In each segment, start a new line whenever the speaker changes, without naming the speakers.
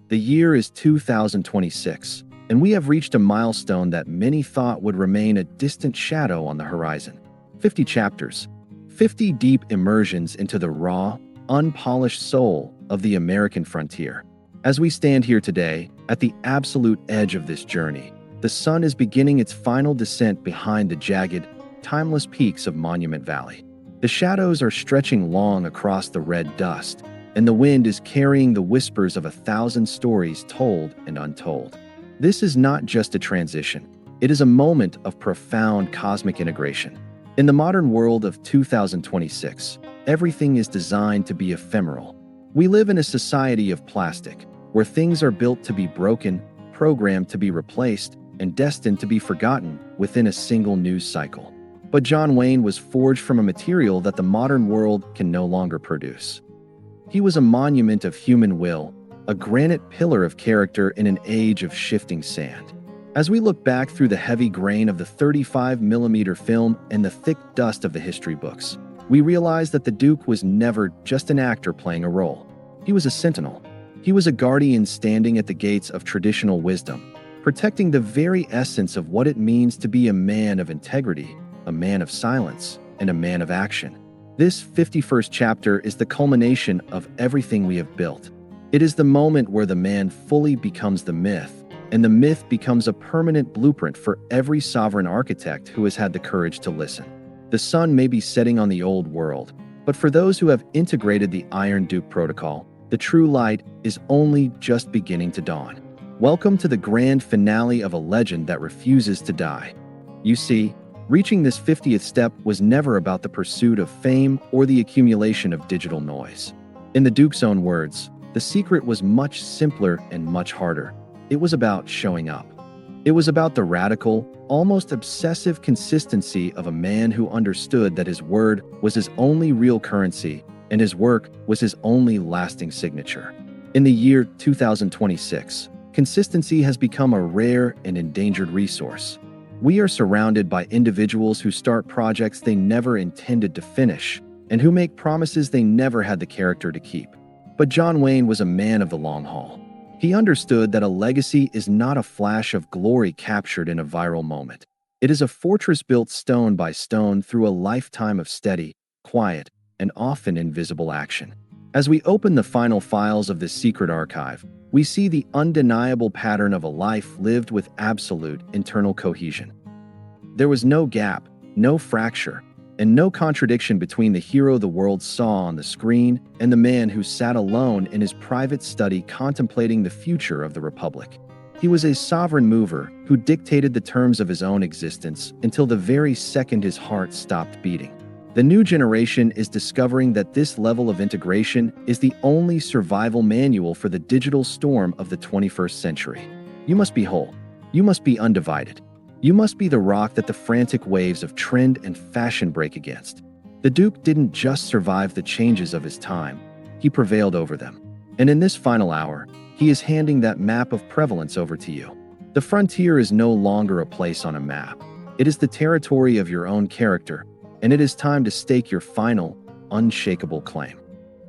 The year is 2026, and we have reached a milestone that many thought would remain a distant shadow on the horizon. 50 chapters, 50 deep immersions into the raw, unpolished soul of the American frontier. As we stand here today, at the absolute edge of this journey, the sun is beginning its final descent behind the jagged, timeless peaks of Monument Valley. The shadows are stretching long across the red dust, and the wind is carrying the whispers of 1,000 stories told and untold. This is not just a transition. It is a moment of profound cosmic integration. In the modern world of 2026, everything is designed to be ephemeral. We live in a society of plastic, where things are built to be broken, programmed to be replaced, and destined to be forgotten within a single news cycle. But John Wayne was forged from a material that the modern world can no longer produce. He was a monument of human will, a granite pillar of character in an age of shifting sand. As we look back through the heavy grain of the 35mm film and the thick dust of the history books, we realize that the Duke was never just an actor playing a role. He was a sentinel. He was a guardian standing at the gates of traditional wisdom, protecting the very essence of what it means to be a man of integrity, a man of silence, and a man of action. This 51st chapter is the culmination of everything we have built. It is the moment where the man fully becomes the myth, and the myth becomes a permanent blueprint for every sovereign architect who has had the courage to listen. The sun may be setting on the old world, but for those who have integrated the Iron Duke protocol, the true light is only just beginning to dawn. Welcome to the grand finale of a legend that refuses to die. You see, reaching this 50th step was never about the pursuit of fame or the accumulation of digital noise. In the Duke's own words, the secret was much simpler and much harder. It was about showing up. It was about the radical, almost obsessive consistency of a man who understood that his word was his only real currency and his work was his only lasting signature. In the year 2026, consistency has become a rare and endangered resource. We are surrounded by individuals who start projects they never intended to finish and who make promises they never had the character to keep. But John Wayne was a man of the long haul. He understood that a legacy is not a flash of glory captured in a viral moment. It is a fortress built stone by stone through a lifetime of steady, quiet, and often invisible action. As we open the final files of this secret archive, we see the undeniable pattern of a life lived with absolute internal cohesion. There was no gap, no fracture, and no contradiction between the hero the world saw on the screen and the man who sat alone in his private study contemplating the future of the Republic. He was a sovereign mover who dictated the terms of his own existence until the very second his heart stopped beating. The new generation is discovering that this level of integration is the only survival manual for the digital storm of the 21st century. You must be whole. You must be undivided. You must be the rock that the frantic waves of trend and fashion break against. The Duke didn't just survive the changes of his time, he prevailed over them. And in this final hour, he is handing that map of prevalence over to you. The frontier is no longer a place on a map. It is the territory of your own character, and it is time to stake your final, unshakable claim.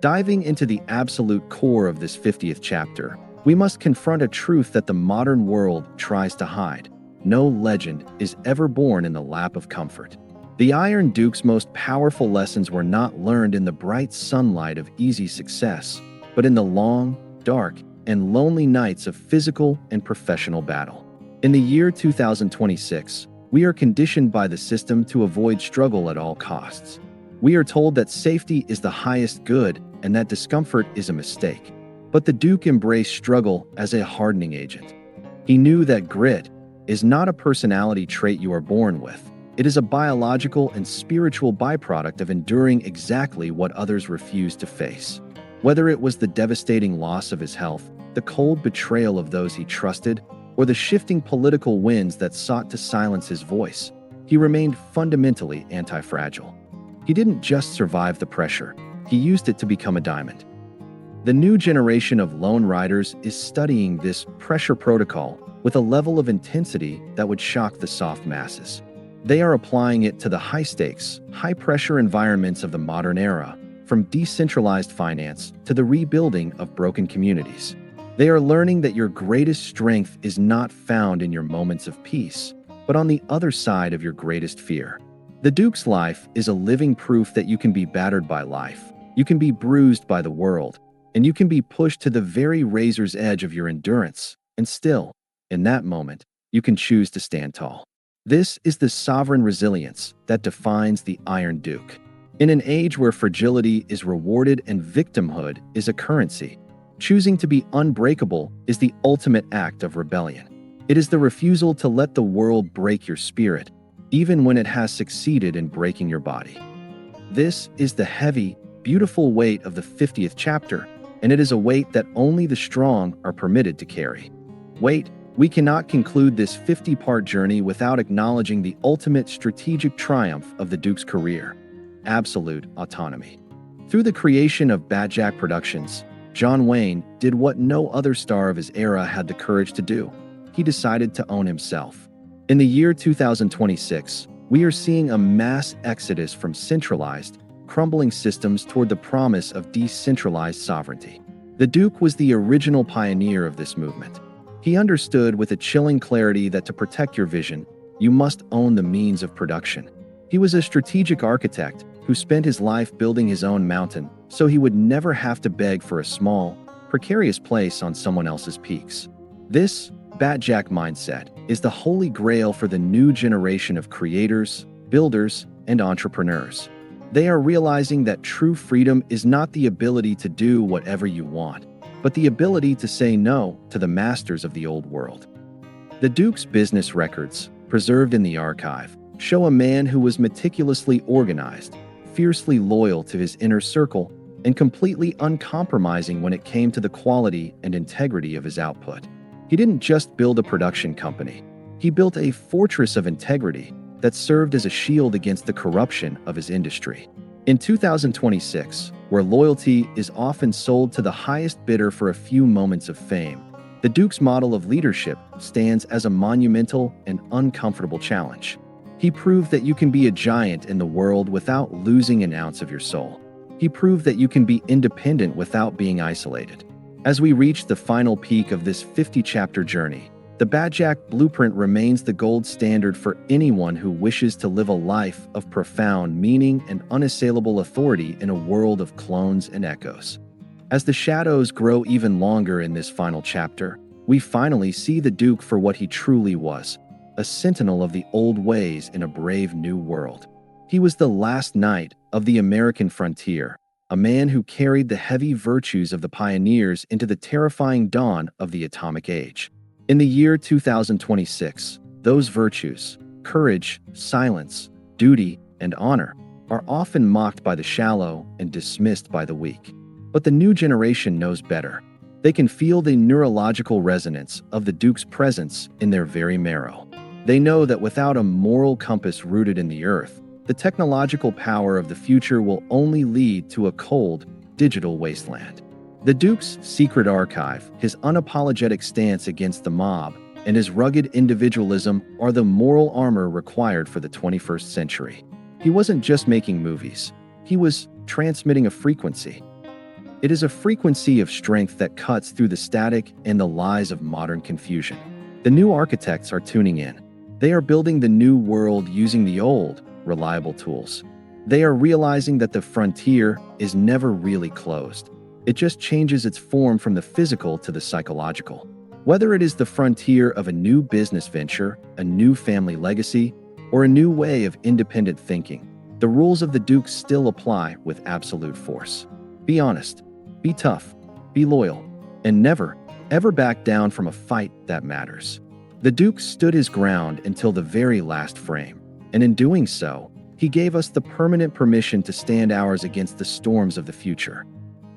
Diving into the absolute core of this 50th chapter, we must confront a truth that the modern world tries to hide. No legend is ever born in the lap of comfort. The Iron Duke's most powerful lessons were not learned in the bright sunlight of easy success, but in the long, dark, and lonely nights of physical and professional battle. In the year 2026, we are conditioned by the system to avoid struggle at all costs. We are told that safety is the highest good and that discomfort is a mistake. But the Duke embraced struggle as a hardening agent. He knew that grit is not a personality trait you are born with. It is a biological and spiritual byproduct of enduring exactly what others refuse to face. Whether it was the devastating loss of his health, the cold betrayal of those he trusted, or the shifting political winds that sought to silence his voice, he remained fundamentally anti-fragile. He didn't just survive the pressure, he used it to become a diamond. The new generation of lone riders is studying this pressure protocol with a level of intensity that would shock the soft masses. They are applying it to the high-stakes, high-pressure environments of the modern era, from decentralized finance to the rebuilding of broken communities. They are learning that your greatest strength is not found in your moments of peace, but on the other side of your greatest fear. The Duke's life is a living proof that you can be battered by life, you can be bruised by the world, and you can be pushed to the very razor's edge of your endurance, and still, in that moment, you can choose to stand tall. This is the sovereign resilience that defines the Iron Duke. In an age where fragility is rewarded and victimhood is a currency, choosing to be unbreakable is the ultimate act of rebellion. It is the refusal to let the world break your spirit, even when it has succeeded in breaking your body. This is the heavy, beautiful weight of the 50th chapter, and it is a weight that only the strong are permitted to carry. Wait, we cannot conclude this 50-part journey without acknowledging the ultimate strategic triumph of the Duke's career: absolute autonomy. Through the creation of Batjac Productions, John Wayne did what no other star of his era had the courage to do. He decided to own himself. In the year 2026, we are seeing a mass exodus from centralized, crumbling systems toward the promise of decentralized sovereignty. The Duke was the original pioneer of this movement. He understood with a chilling clarity that to protect your vision, you must own the means of production. He was a strategic architect who spent his life building his own mountain so he would never have to beg for a small, precarious place on someone else's peaks. This Batjac mindset is the holy grail for the new generation of creators, builders, and entrepreneurs. They are realizing that true freedom is not the ability to do whatever you want, but the ability to say no to the masters of the old world. The Duke's business records, preserved in the archive, show a man who was meticulously organized, fiercely loyal to his inner circle, and completely uncompromising when it came to the quality and integrity of his output. He didn't just build a production company. He built a fortress of integrity that served as a shield against the corruption of his industry. In 2026, where loyalty is often sold to the highest bidder for a few moments of fame, the Duke's model of leadership stands as a monumental and uncomfortable challenge. He proved that you can be a giant in the world without losing an ounce of your soul. He proved that you can be independent without being isolated. As we reach the final peak of this 50-chapter journey, the Batjac blueprint remains the gold standard for anyone who wishes to live a life of profound meaning and unassailable authority in a world of clones and echoes. As the shadows grow even longer in this final chapter, we finally see the Duke for what he truly was: a sentinel of the old ways in a brave new world. He was the last knight of the American frontier, a man who carried the heavy virtues of the pioneers into the terrifying dawn of the atomic age. In the year 2026, those virtues, courage, silence, duty, and honor, are often mocked by the shallow and dismissed by the weak. But the new generation knows better. They can feel the neurological resonance of the Duke's presence in their very marrow. They know that without a moral compass rooted in the earth, the technological power of the future will only lead to a cold, digital wasteland. The Duke's secret archive, his unapologetic stance against the mob, and his rugged individualism are the moral armor required for the 21st century. He wasn't just making movies. He was transmitting a frequency. It is a frequency of strength that cuts through the static and the lies of modern confusion. The new architects are tuning in. They are building the new world using the old, reliable tools. They are realizing that the frontier is never really closed. It just changes its form from the physical to the psychological. Whether it is the frontier of a new business venture, a new family legacy, or a new way of independent thinking, the rules of the Duke still apply with absolute force. Be honest, be tough, be loyal, and never, ever back down from a fight that matters. The Duke stood his ground until the very last frame, and in doing so, he gave us the permanent permission to stand ours against the storms of the future.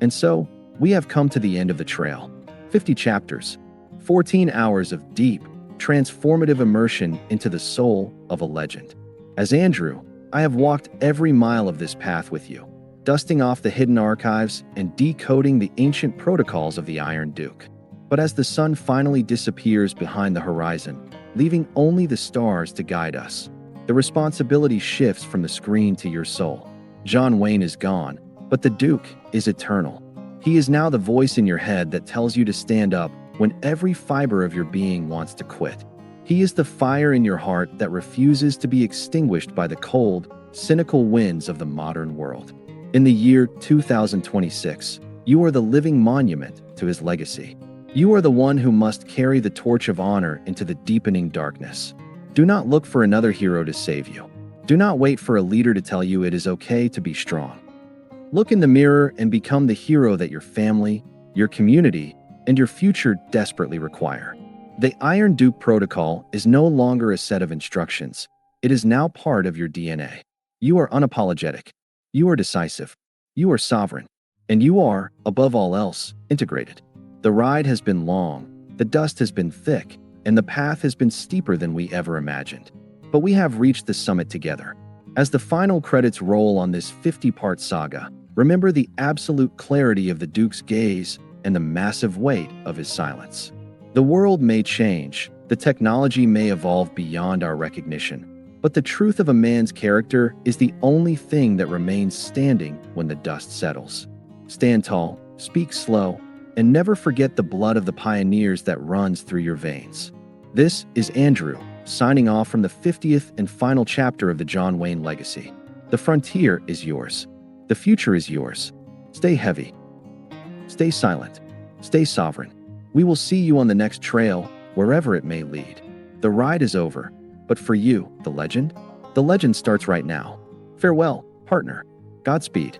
And so, we have come to the end of the trail. 50 chapters, 14 hours of deep, transformative immersion into the soul of a legend. As Andrew, I have walked every mile of this path with you, dusting off the hidden archives and decoding the ancient protocols of the Iron Duke. But as the sun finally disappears behind the horizon, leaving only the stars to guide us, the responsibility shifts from the screen to your soul. John Wayne is gone, but the Duke is eternal. He is now the voice in your head that tells you to stand up when every fiber of your being wants to quit. He is the fire in your heart that refuses to be extinguished by the cold, cynical winds of the modern world. In the year 2026, you are the living monument to his legacy. You are the one who must carry the torch of honor into the deepening darkness. Do not look for another hero to save you. Do not wait for a leader to tell you it is okay to be strong. Look in the mirror and become the hero that your family, your community, and your future desperately require. The Iron Duke Protocol is no longer a set of instructions. It is now part of your DNA. You are unapologetic. You are decisive. You are sovereign. And you are, above all else, integrated. The ride has been long, the dust has been thick, and the path has been steeper than we ever imagined. But we have reached the summit together. As the final credits roll on this 50-part saga, remember the absolute clarity of the Duke's gaze and the massive weight of his silence. The world may change, the technology may evolve beyond our recognition, but the truth of a man's character is the only thing that remains standing when the dust settles. Stand tall, speak slow, and never forget the blood of the pioneers that runs through your veins. This is Andrew, signing off from the 50th and final chapter of the John Wayne legacy. The frontier is yours. The future is yours. Stay heavy. Stay silent. Stay sovereign. We will see you on the next trail, wherever it may lead. The ride is over, but for you, the legend starts right now. Farewell, partner. Godspeed.